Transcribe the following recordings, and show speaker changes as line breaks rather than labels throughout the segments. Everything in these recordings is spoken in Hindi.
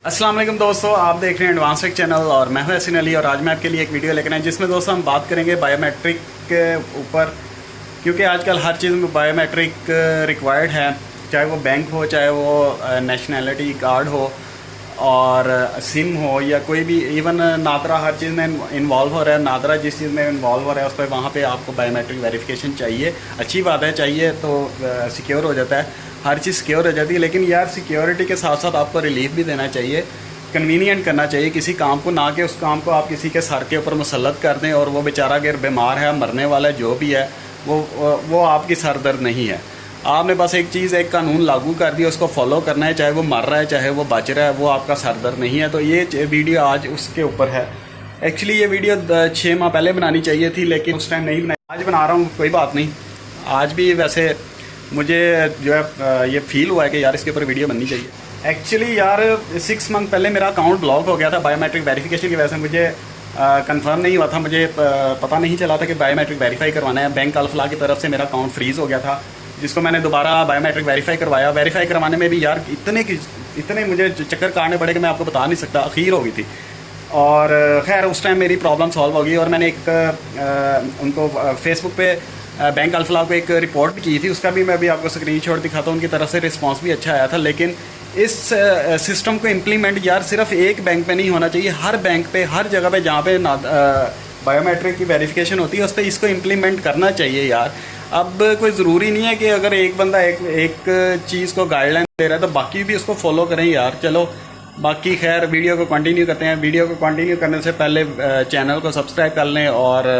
अस्सलाम वालेकुम दोस्तों, आप देख रहे हैं एडवांस टेक चैनल और मैं हूं यासीन अली। और आज मैं आपके लिए एक वीडियो लेकर आया जिसमें दोस्तों हम बात करेंगे बायोमेट्रिक के ऊपर, क्योंकि आजकल हर चीज़ में बायोमेट्रिक रिक्वायर्ड है, चाहे वो बैंक हो, चाहे वो नेशनैलिटी कार्ड हो और सिम हो या कोई भी, इवन नादरा हर चीज़ में इन्वॉल्व हो रहा है। नादरा जिस चीज़ में इन्वॉल्व हो रहा है उस पर वहाँ पे आपको बायोमेट्रिक वेरिफिकेशन चाहिए। अच्छी बात है, चाहिए तो सिक्योर हो जाता है, हर चीज़ सिक्योर हो जाती है। लेकिन यार सिक्योरिटी के साथ साथ आपको रिलीफ भी देना चाहिए, कन्वीनियंट करना चाहिए किसी काम को, ना कि उस काम को आप किसी के सर के ऊपर मुसल्लत कर दें और वो बेचारा अगर बीमार है, मरने वाला है, जो भी है वो आपकी सर दर्द नहीं है। आपने बस एक चीज़, एक कानून लागू कर दिया, उसको फॉलो करना है, चाहे वो मर रहा है चाहे वो बच रहा है, वो आपका सर दर्द नहीं है। तो ये वीडियो आज उसके ऊपर है। एक्चुअली ये वीडियो 6 माह पहले बनानी चाहिए थी, लेकिन उस टाइम नहीं बनाई। आज बना रहा हूँ, कोई बात नहीं। आज भी वैसे मुझे जो है ये फील हुआ है कि यार इसके ऊपर वीडियो बननी चाहिए। एक्चुअली यार 6 मंथ पहले मेरा अकाउंट ब्लॉक हो गया था बायोमेट्रिक वेरिफिकेशन की वजह से। मुझे कंफर्म नहीं हुआ था, मुझे पता नहीं चला था कि बायोमेट्रिक वेरीफाई करवाना है। बैंक अल्फला की तरफ से मेरा अकाउंट फ्रीज हो गया था, जिसको मैंने दोबारा बायोमेट्रिक वेरीफाई करवाया। वेरीफाई करवाने में भी यार इतने मुझे चक्कर काटने पड़े कि मैं आपको बता नहीं सकता, अखीर हो गई थी। और खैर उस टाइम मेरी प्रॉब्लम सॉल्व हो गई और मैंने उनको फेसबुक पे बैंक अल्फला को एक रिपोर्ट भी की थी, उसका भी मैं अभी आपको स्क्रीनशॉट दिखाता हूँ। उनकी तरफ से रिस्पांस भी अच्छा आया था। लेकिन इस सिस्टम को इम्प्लीमेंट यार सिर्फ एक बैंक पे नहीं होना चाहिए, हर बैंक पे, हर जगह पे जहाँ पे बायोमेट्रिक की वेरिफिकेशन होती है उस पर इसको इम्प्लीमेंट करना चाहिए यार। अब कोई ज़रूरी नहीं है कि अगर एक बंदा एक चीज़ को गाइडलाइन दे रहा है तो बाकी भी उसको फॉलो करें यार। चलो बाकी खैर वीडियो को कंटिन्यू करते हैं। वीडियो को कंटिन्यू करने से पहले चैनल को सब्सक्राइब कर लें और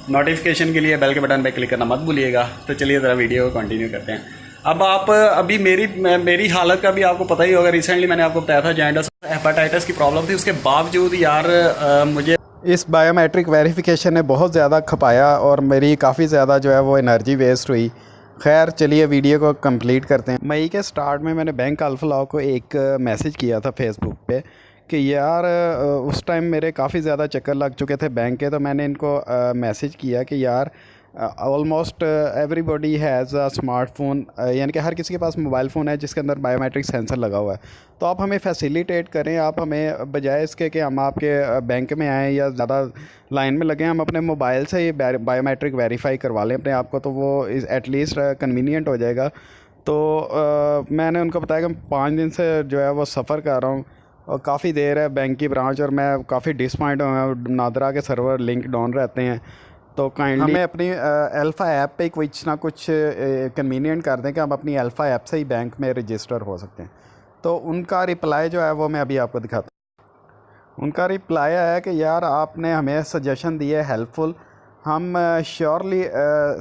नोटिफिकेशन के लिए बेल के बटन पर क्लिक करना मत भूलिएगा। तो चलिए ज़रा वीडियो को कंटिन्यू करते हैं। अब आप अभी मेरी हालत का भी आपको पता ही होगा। रिसेंटली मैंने आपको बताया था जॉन्डिस हेपेटाइटिस की प्रॉब्लम थी, उसके बावजूद यार मुझे इस बायोमेट्रिक वेरिफिकेशन ने बहुत ज़्यादा खपाया और मेरी काफ़ी ज़्यादा जो है वो एनर्जी वेस्ट हुई। खैर चलिए वीडियो को कंप्लीट करते हैं। मई के स्टार्ट में मैंने बैंक अल्फला को एक मैसेज किया था फेसबुक पे कि यार उस टाइम मेरे काफ़ी ज़्यादा चक्कर लग चुके थे बैंक के। तो मैंने इनको मैसेज किया कि यार almost everybody has a smartphone, यानी कि हर किसी के पास मोबाइल फ़ोन है जिसके अंदर बायोमेट्रिक सेंसर लगा हुआ है। तो आप हमें फैसिलिटेट करें, आप हमें बजाय इसके कि हम आपके बैंक में आएँ या ज़्यादा लाइन में लगें, हम अपने मोबाइल से ही बायोमेट्रिक वेरीफाई करवा लें अपने आप को, तो वो एटलीस्ट कन्वीनियंट हो जाएगा। तो मैंने उनको बताया कि 5 दिन से जो है वो सफ़र कर रहा हूँ और काफ़ी देर है बैंक की ब्रांच, और मैं काफ़ी डिसपॉइंट हूँ। नादरा के सर्वर लिंक डाउन रहते हैं, तो काइंडली हमें अपनी अल्फ़ा ऐप पे कुछ ना कुछ कन्वीनियंट कर दें कि हम अपनी अल्फ़ा ऐप से ही बैंक में रजिस्टर हो सकते हैं। तो उनका रिप्लाई जो है वो मैं अभी आपको दिखाता हूँ। उनका रिप्लाई आया कि यार आपने हमें सजेशन दी है हेल्पफुल, हम श्योरली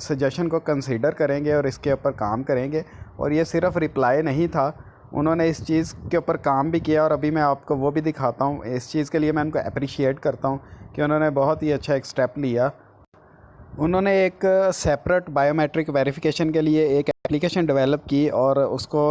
सजेशन को कंसीडर करेंगे और इसके ऊपर काम करेंगे। और ये सिर्फ रिप्लाई नहीं था, उन्होंने इस चीज़ के ऊपर काम भी किया और अभी मैं आपको वो भी दिखाता हूँ। इस चीज़ के लिए मैं उनको अप्रिशिएट करता हूँ कि उन्होंने बहुत ही अच्छा एक स्टेप लिया। उन्होंने एक सेपरेट बायोमेट्रिक वेरिफिकेशन के लिए एक एप्लीकेशन डेवलप की और उसको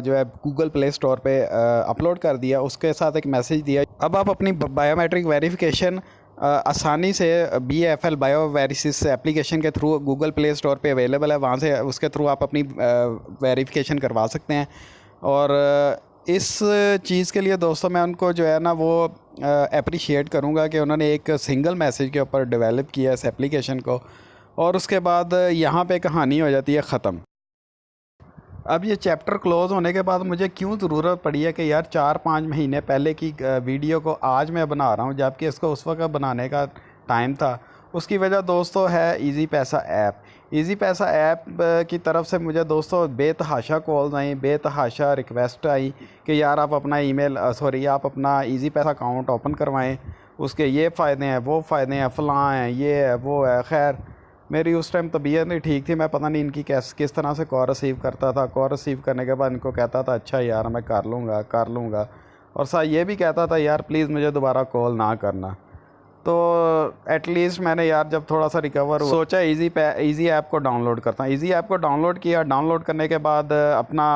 जो है गूगल प्ले स्टोर पे अपलोड कर दिया। उसके साथ एक मैसेज दिया, अब आप अपनी बायोमेट्रिक वेरिफिकेशन आसानी से BFL बायो वेरिसिस एप्लीकेशन के थ्रू गूगल प्ले स्टोर पे अवेलेबल है, वहाँ से उसके थ्रू आप अपनी वेरिफिकेशन करवा सकते हैं। और इस चीज़ के लिए दोस्तों मैं उनको जो है ना वो अप्रिशिएट करूँगा कि उन्होंने एक सिंगल मैसेज के ऊपर डेवलप किया इस एप्लीकेशन को। और उसके बाद यहाँ पे कहानी हो जाती है ख़त्म। अब ये चैप्टर क्लोज़ होने के बाद मुझे क्यों ज़रूरत पड़ी है कि यार 4-5 महीने पहले की वीडियो को आज मैं बना रहा हूँ, जबकि इसको उस वक्त बनाने का टाइम था। उसकी वजह दोस्तों है ईज़ी पैसा ऐप। ईज़ी पैसा ऐप की तरफ से मुझे दोस्तों बेतहाशा कॉल्स आई, बेतहाशा रिक्वेस्ट आई कि यार आप अपना आप अपना ईज़ी पैसा अकाउंट ओपन करवाएं, उसके ये फ़ायदे हैं, वो फ़ायदे हैं, फ़लाँ हैं, ये है, वो है। खैर मेरी उस टाइम तबीयत नहीं ठीक थी, मैं पता नहीं इनकी किस तरह से कॉल रिसीव करता था। कॉल रिसीव करने के बाद इनको कहता था अच्छा यार मैं कर लूँगा, और साथ ये भी कहता था यार प्लीज़ मुझे दोबारा कॉल ना करना। तो एटलीस्ट मैंने यार जब थोड़ा सा रिकवर हुआ, सोचा ईज़ी ऐप को डाउनलोड करता हूँ। ईज़ी ऐप को डाउनलोड किया, डाउनलोड करने के बाद अपना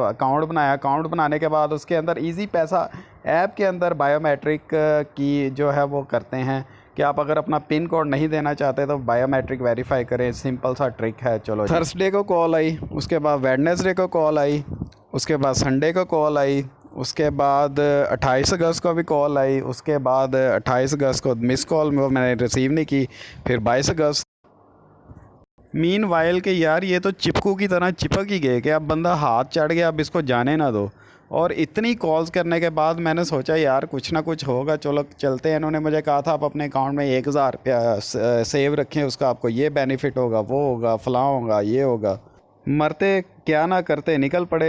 अकाउंट बनाया। अकाउंट बनाने के बाद उसके अंदर ईज़ी पैसा ऐप के अंदर बायोमेट्रिक की जो है वो करते हैं कि आप अगर अपना पिन कोड नहीं देना चाहते तो बायोमेट्रिक वेरीफाई करें। सिंपल सा ट्रिक है। चलो थर्सडे को कॉल आई, उसके बाद वेडनेसडे को कॉल आई, उसके बाद संडे को कॉल आई,
उसके बाद 28 अगस्त को भी कॉल आई, उसके बाद 28 अगस्त को मिस कॉल मैंने रिसीव नहीं की, फिर 22 अगस्त। मीन वाइल के यार ये तो चिपकू की तरह चिपक ही गए कि अब बंदा हाथ चढ़ गया, अब इसको जाने ना दो। और इतनी कॉल्स करने के बाद मैंने सोचा यार कुछ ना कुछ होगा, चलो चलते हैं। इन्होंने मुझे कहा था आप अपने अकाउंट में 1000 रुपया सेव रखें, उसका आपको ये बेनिफिट होगा, वो होगा, फलां होगा, ये होगा। मरते क्या ना करते निकल पड़े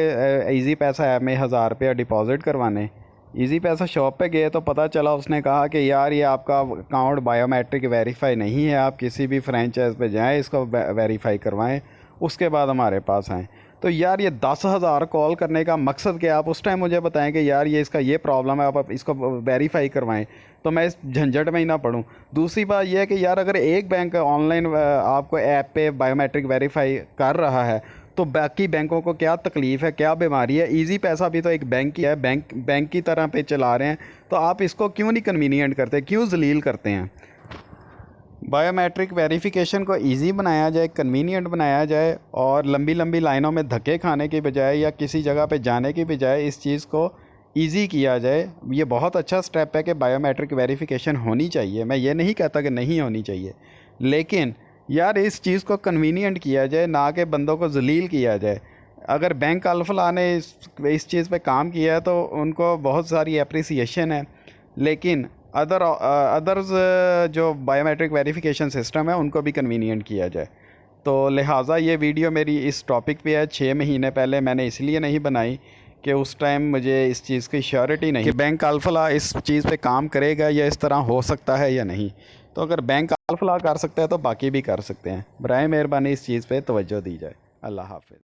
इजी पैसा ऐप में 1000 रुपया डिपॉज़िट करवाने। इजी पैसा शॉप पे गए तो पता चला, उसने कहा कि यार ये आपका अकाउंट बायोमेट्रिक वेरीफाई नहीं है, आप किसी भी फ्रेंचाइज पे जाएं, इसको वेरीफाई करवाएं, उसके बाद हमारे पास आएँ। तो यार ये 10,000 कॉल करने का मकसद क्या, आप उस टाइम मुझे बताएं कि यार ये इसका ये प्रॉब्लम है, आप इसको वेरीफाई करवाएं, तो मैं इस झंझट में ही ना पड़ूं। दूसरी बात यह है कि यार अगर एक बैंक ऑनलाइन आपको ऐप पे बायोमेट्रिक वेरीफाई कर रहा है तो बाकी बैंकों को क्या तकलीफ़ है, क्या बीमारी है। इजी पैसा भी तो एक बैंक ही है, बैंक की तरह पे चला रहे हैं, तो आप इसको क्यों नहीं कन्वीनियंट करते, क्यों जलील करते हैं। बायोमेट्रिक वेरिफिकेशन को इजी बनाया जाए, कन्वीनियंट बनाया जाए, और लंबी लंबी लाइनों में धक्के खाने की बजाय या किसी जगह पे जाने की बजाय इस चीज़ को इजी किया जाए। ये बहुत अच्छा स्टेप है कि बायोमेट्रिक वेरिफिकेशन होनी चाहिए, मैं ये नहीं कहता कि नहीं होनी चाहिए, लेकिन यार इस चीज़ को कन्वीनियंट किया जाए, ना कि बंदों को जलील किया जाए। अगर बैंक अल्फला ने इस चीज़ पे काम किया है तो उनको बहुत सारी अप्रिसिएशन है, लेकिन अदर्स जो बायोमेट्रिक वेरिफिकेशन सिस्टम है उनको भी कन्वीनियंट किया जाए। तो लिहाजा ये वीडियो मेरी इस टॉपिक पे है। 6 महीने पहले मैंने इसलिए नहीं बनाई कि उस टाइम मुझे इस चीज़ की श्योरिटी नहीं कि बैंक अल्फला इस चीज़ पे काम करेगा या इस तरह हो सकता है या नहीं। तो अगर बैंक अल्फला कर सकता है तो बाकी भी कर सकते हैं। बराए मेहरबानी इस चीज़ पे तवज्जो दी जाए। अल्लाह हाफ़िज़।